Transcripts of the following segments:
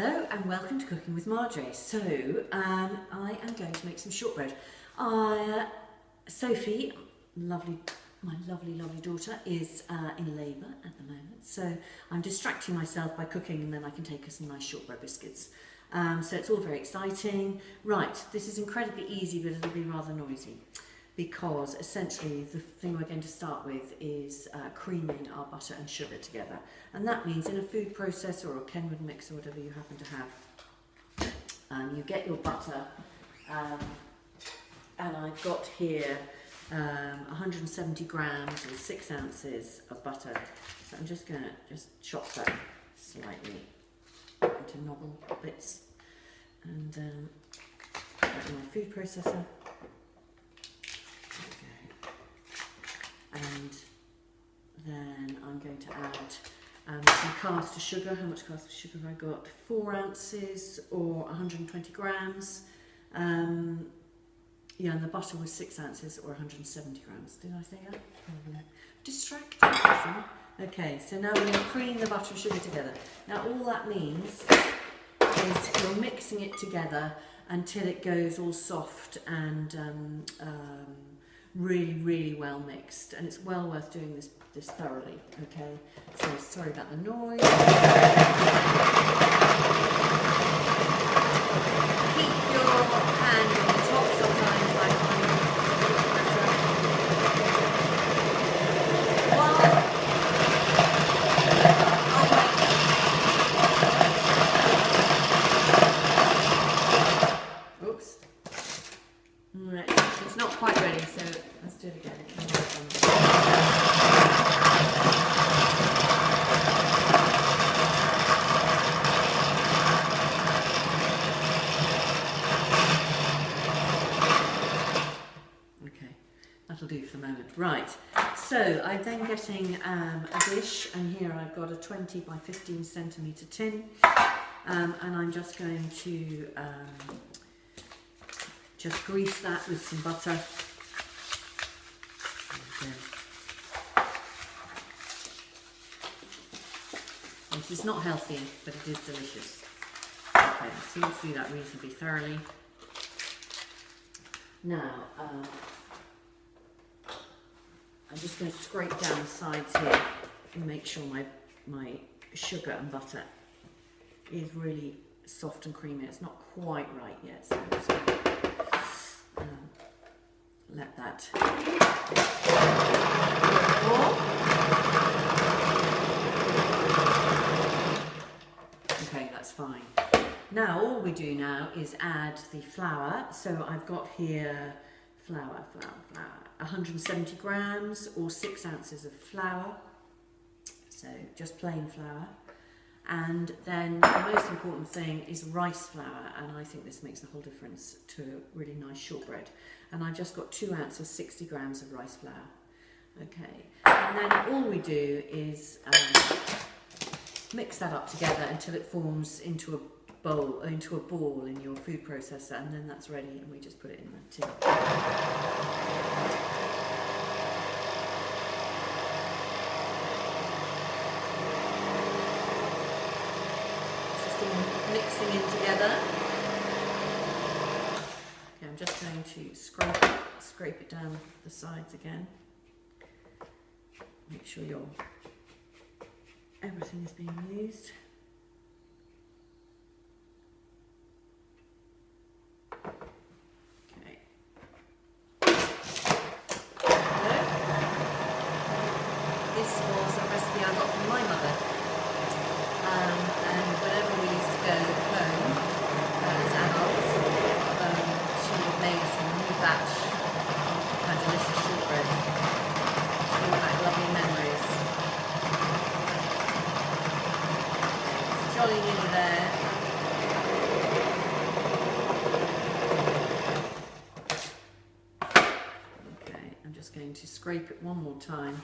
Hello and welcome to Cooking with Marjorie. So I am going to make some shortbread. Sophie, my lovely daughter, is in labour at the moment, so I'm distracting myself by cooking, and then I can take her some nice shortbread biscuits. So it's all very exciting. Right, this is incredibly easy, but it'll be rather noisy, because essentially the thing we're going to start with is creaming our butter and sugar together. And that means in a food processor or a Kenwood mixer, whatever you happen to have, you get your butter, and I've got here 170 grams or 6 ounces of butter. So I'm just going to chop that slightly into knobble bits and put it in my food processor. And then I'm going to add some caster sugar. How much caster sugar have I got? 4 ounces or 120 grams. Yeah, and the butter was 6 ounces or 170 grams. Did I say that? Probably. Distracted. Okay, so now we're going to cream the butter and sugar together. Now all that means is you're mixing it together until it goes all soft and really well mixed, and it's well worth doing this thoroughly. Okay, so sorry about the noise. Keep your hand on the top sometimes, I find oops. Right, it's not quite ready, so let's do it again. Okay, that'll do for the moment. Right, so I'm then getting a dish, and here I've got a 20 by 15 centimetre tin, and I'm just going to just grease that with some butter. This is not healthy, but it is delicious. Okay, so let's do that reasonably thoroughly. Now, I'm just going to scrape down the sides here and make sure my sugar and butter is really soft and creamy. It's not quite right yet, so I'm just going to let that okay, that's fine. Now all we do now is add the flour. So I've got here flour, 170 grams or 6 ounces of flour, so just plain flour. And then the most important thing is rice flour, and I think this makes the whole difference to a really nice shortbread. And I've just got 2 ounces, 60 grams of rice flour. Okay, and then all we do is mix that up together until it forms into a bowl, into a ball in your food processor, and then that's ready, and we just put it in the tin. Mixing in together. Okay, I'm just going to scrape it down the sides again. Make sure everything is being used. Okay. This was a recipe I got from my mother. And whenever we used to go home as adults, she would make us a new batch of her delicious shortbread. It's all back lovely memories. It's jolly nearly there. Okay, I'm just going to scrape it one more time.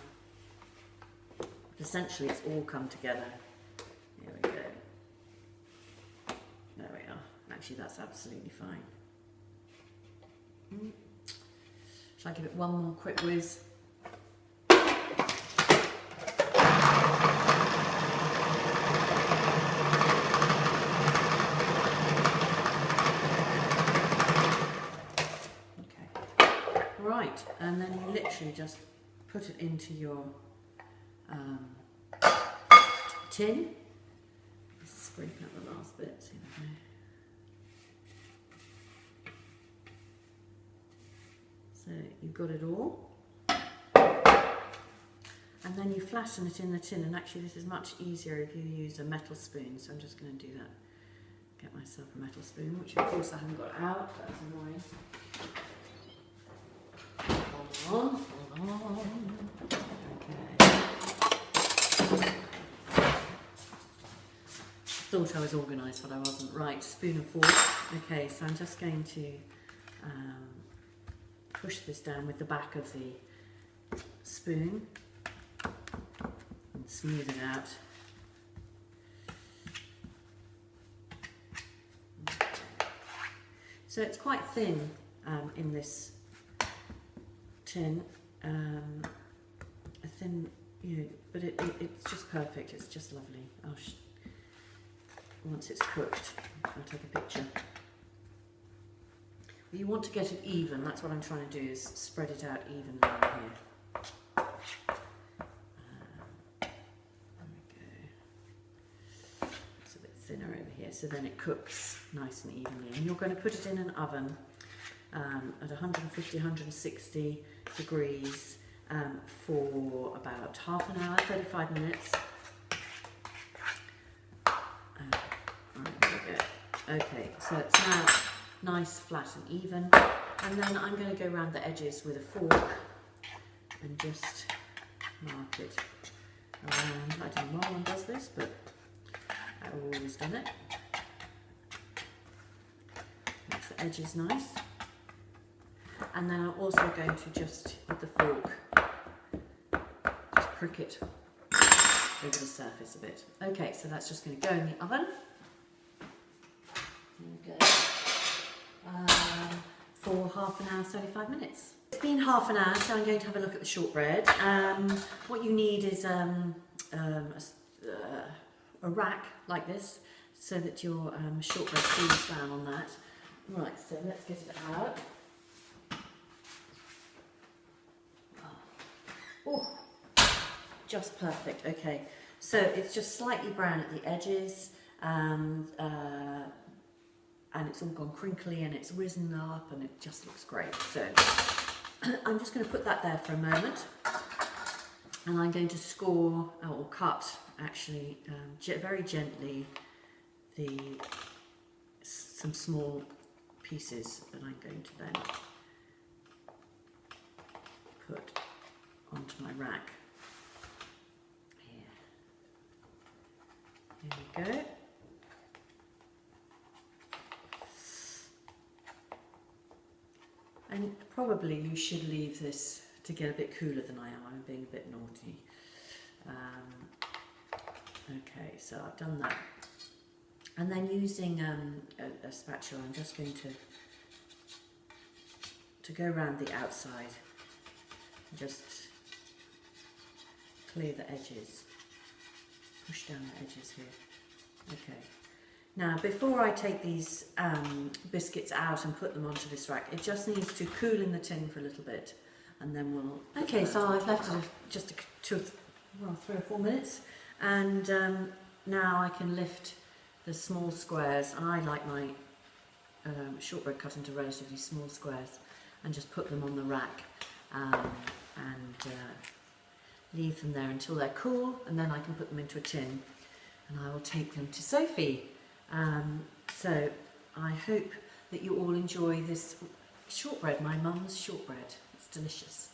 Essentially, it's all come together. There we go. There we are. Actually, that's absolutely fine. Shall I give it one more quick whiz? and then you literally just put it into your tin. Just scrape out the last bit. See there. So you've got it all. And then you flatten it in the tin, and actually this is much easier if you use a metal spoon, so I'm just going to do that. Get myself a metal spoon, which of course I haven't got out, that's annoying. Hold on. Okay. Thought I was organised, but I wasn't. Right, spoon and fork. Okay, so I'm just going to push this down with the back of the spoon and smooth it out. So it's quite thin in this tin, a thin, but it's just perfect. It's just lovely. Once it's cooked, I'll take a picture. You want to get it even. That's what I'm trying to do, is spread it out evenly on here. There we go. It's a bit thinner over here, so then it cooks nice and evenly. And you're going to put it in an oven at 150, 160 degrees for about half an hour, 35 minutes. Right, there we go. Okay, so it's now nice, flat and even. And then I'm going to go around the edges with a fork and just mark it around. I don't know why one does this, but I've always done it. Makes the edges nice. And then I'm also going to just, with the fork, just prick it over the surface a bit. Okay, so that's just going to go in the oven. There we go. For half an hour, 35 minutes. It's been half an hour, so I'm going to have a look at the shortbread. What you need is a rack like this, so that your shortbread cools down on that. Right, so let's get it out. Oh, just perfect. Okay, so it's just slightly brown at the edges, and it's all gone crinkly and it's risen up and it just looks great. So I'm just going to put that there for a moment, and I'm going to score or cut actually very gently some small pieces that I'm going to then put onto my rack. Here we go. And probably you should leave this to get a bit cooler than I am. I'm being a bit naughty. Okay, so I've done that. And then using a spatula, I'm just going to go around the outside and just clear the edges, push down the edges here. Okay. Now, before I take these biscuits out and put them onto this rack, it just needs to cool in the tin for a little bit, and then we'll... Okay, so I've left it just 3 or 4 minutes, and now I can lift the small squares. I like my shortbread cut into relatively small squares, and just put them on the rack and leave them there until they're cool, and then I can put them into a tin, and I will take them to Sophie. So I hope that you all enjoy this shortbread, my mum's shortbread. It's delicious.